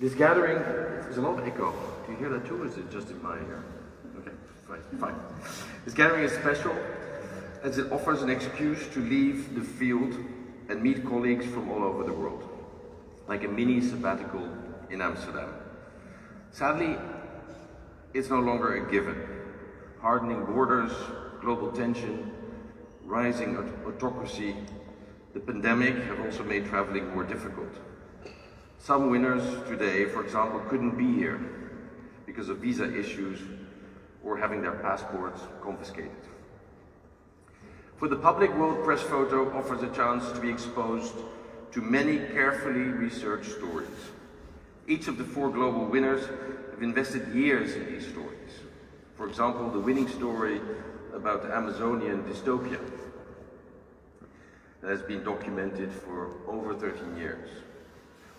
This gathering, there's a lot of echo. Do you hear that too, or is it just in my ear? Okay, fine. This gathering is special as it offers an excuse to leave the field and meet colleagues from all over the world, like a mini sabbatical in Amsterdam. Sadly, it's no longer a given. Hardening borders, global tension, rising autocracy, the pandemic have also made traveling more difficult. Some winners today, for example, couldn't be here because of visa issues or having their passports confiscated. For the public, World Press Photo offers a chance to be exposed to many carefully researched stories. Each of the 4 global winners have invested years in these stories. For example, the winning story about the Amazonian dystopia that has been documented for over 13 years.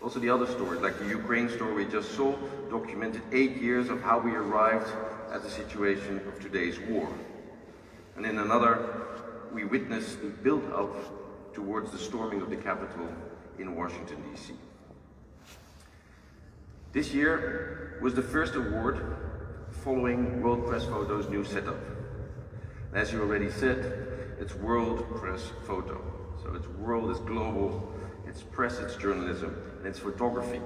Also the other stories, like the Ukraine story we just saw, documented 8 years of how we arrived at the situation of today's war. And in another, we witnessed the build-up towards the storming of the Capitol in Washington, D.C. This year was the first award following World Press Photo's new setup. As you already said, it's World Press Photo. So it's world, it's global, it's press, it's journalism, and it's photography.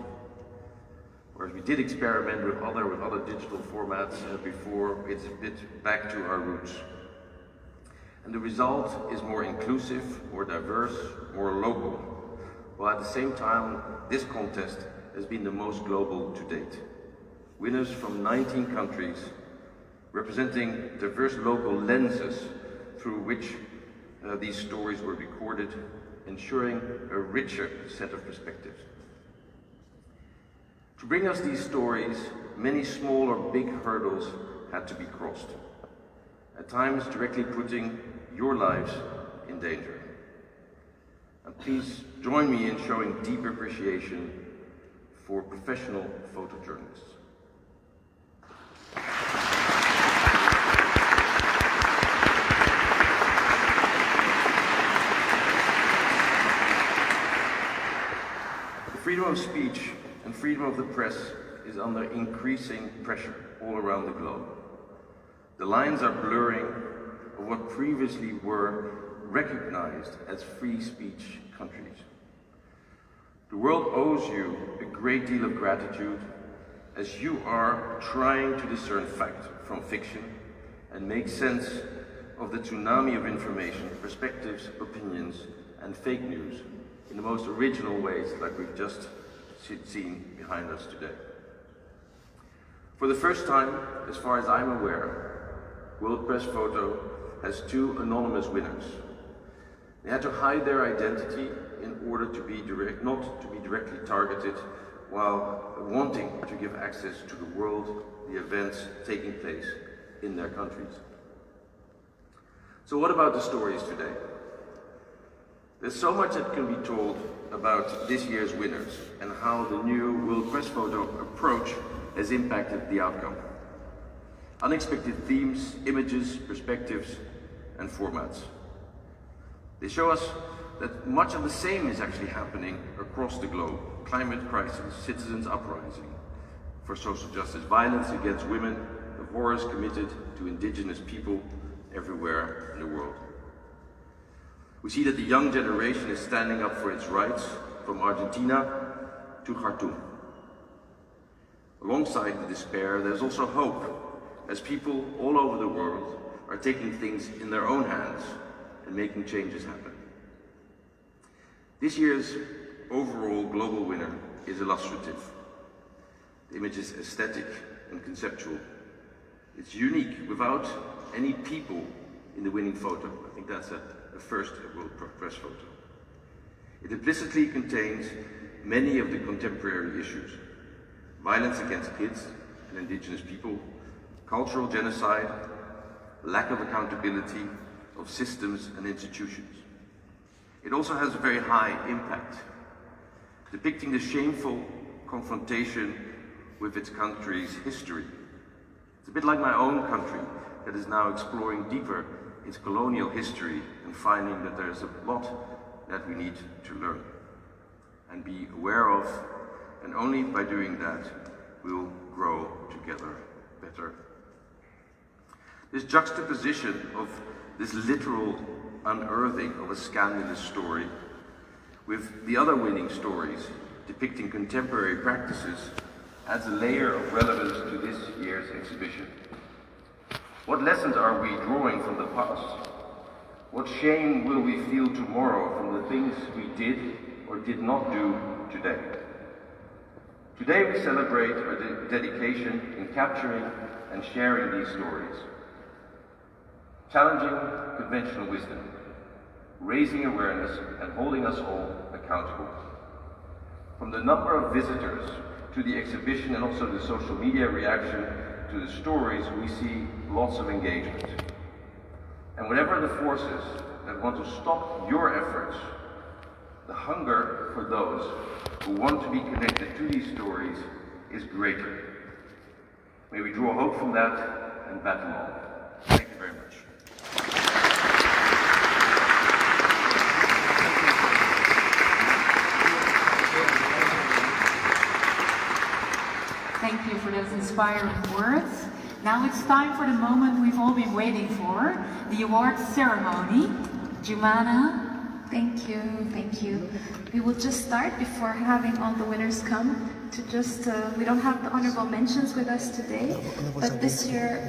Whereas we did experiment with other digital formats before, it's a bit back to our roots. And the result is more inclusive, more diverse, more local. While at the same time, this contest has been the most global to date. Winners from 19 countries, representing diverse local lenses through which these stories were recorded, ensuring a richer set of perspectives. To bring us these stories, many small or big hurdles had to be crossed, at times directly putting your lives in danger. And please join me in showing deep appreciation for professional photojournalists. Freedom of speech and freedom of the press is under increasing pressure all around the globe. The lines are blurring of what previously were recognized as free speech countries. The world owes you a great deal of gratitude as you are trying to discern fact from fiction and make sense of the tsunami of information, perspectives, opinions, and fake news in the most original ways, like we've just seen behind us today. For the first time, as far as I'm aware, World Press Photo has 2 anonymous winners. They had to hide their identity in order to be not to be directly targeted, while wanting to give access to the world, the events taking place in their countries. So what about the stories today? There's so much that can be told about this year's winners and how the new World Press Photo approach has impacted the outcome. Unexpected themes, images, perspectives, and formats. They show us that much of the same is actually happening across the globe. Climate crisis, citizens uprising for social justice, violence against women, the horrors committed to indigenous people everywhere in the world. We see that the young generation is standing up for its rights, from Argentina to Khartoum. Alongside the despair, there's also hope, as people all over the world are taking things in their own hands and making changes happen. This year's overall global winner is illustrative. The image is aesthetic and conceptual. It's unique, without any people in the winning photo. I think that's the first World Press Photo. It implicitly contains many of the contemporary issues: violence against kids and indigenous people, cultural genocide, lack of accountability of systems and institutions. It also has a very high impact, depicting the shameful confrontation with its country's history. It's a bit like my own country that is now exploring deeper its colonial history and finding that there's a lot that we need to learn and be aware of and only by doing that we'll grow together better. This juxtaposition of this literal unearthing of a scandalous story with the other winning stories depicting contemporary practices adds a layer of relevance to this year's exhibition. What lessons are we drawing from the past? What shame will we feel tomorrow from the things we did or did not do today? Today we celebrate our dedication in capturing and sharing these stories, challenging conventional wisdom, raising awareness and holding us all accountable. From the number of visitors to the exhibition and also the social media reaction to the stories, we see lots of engagement. And whatever the forces that want to stop your efforts, the hunger for those who want to be connected to these stories is greater. May we draw hope from that and battle on. Thank you very much. Thank you for those inspiring words. Now it's time for the moment we've all been waiting for, the awards ceremony. Jumana. Thank you, thank you. We will just start before having all the winners come to just, we don't have the honorable mentions with us today, but this year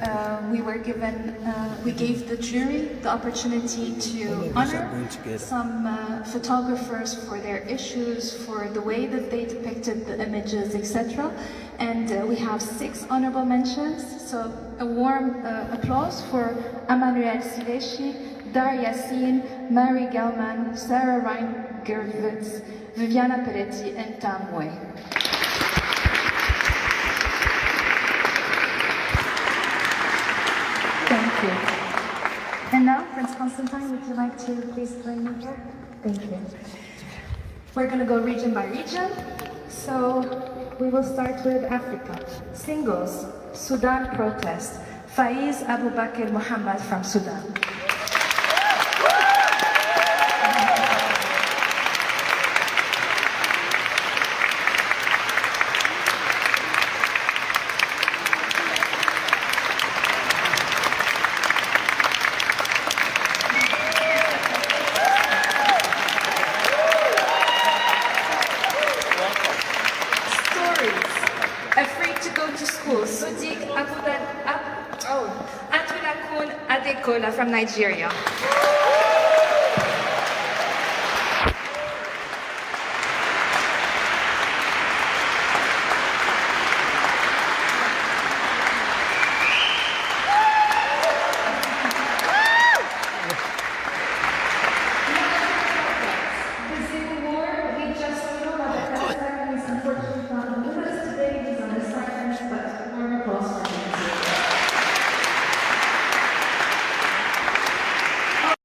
we gave the jury the opportunity to honor some photographers for their issues, for the way that they depicted the images, etc. And we have 6 honorable mentions, so a warm applause for Emmanuel Sileshi, Dar Yassin, Mary Gelman, Sarah Reingerwitz, Viviana Peretti, and Tam Wei. Thank you. And now, Prince Constantine, would you like to please join me here? Thank you. We're going to go region by region. So we will start with Africa. Singles, Sudan protest. Faiz Abubakar Muhammad from Sudan. From Nigeria.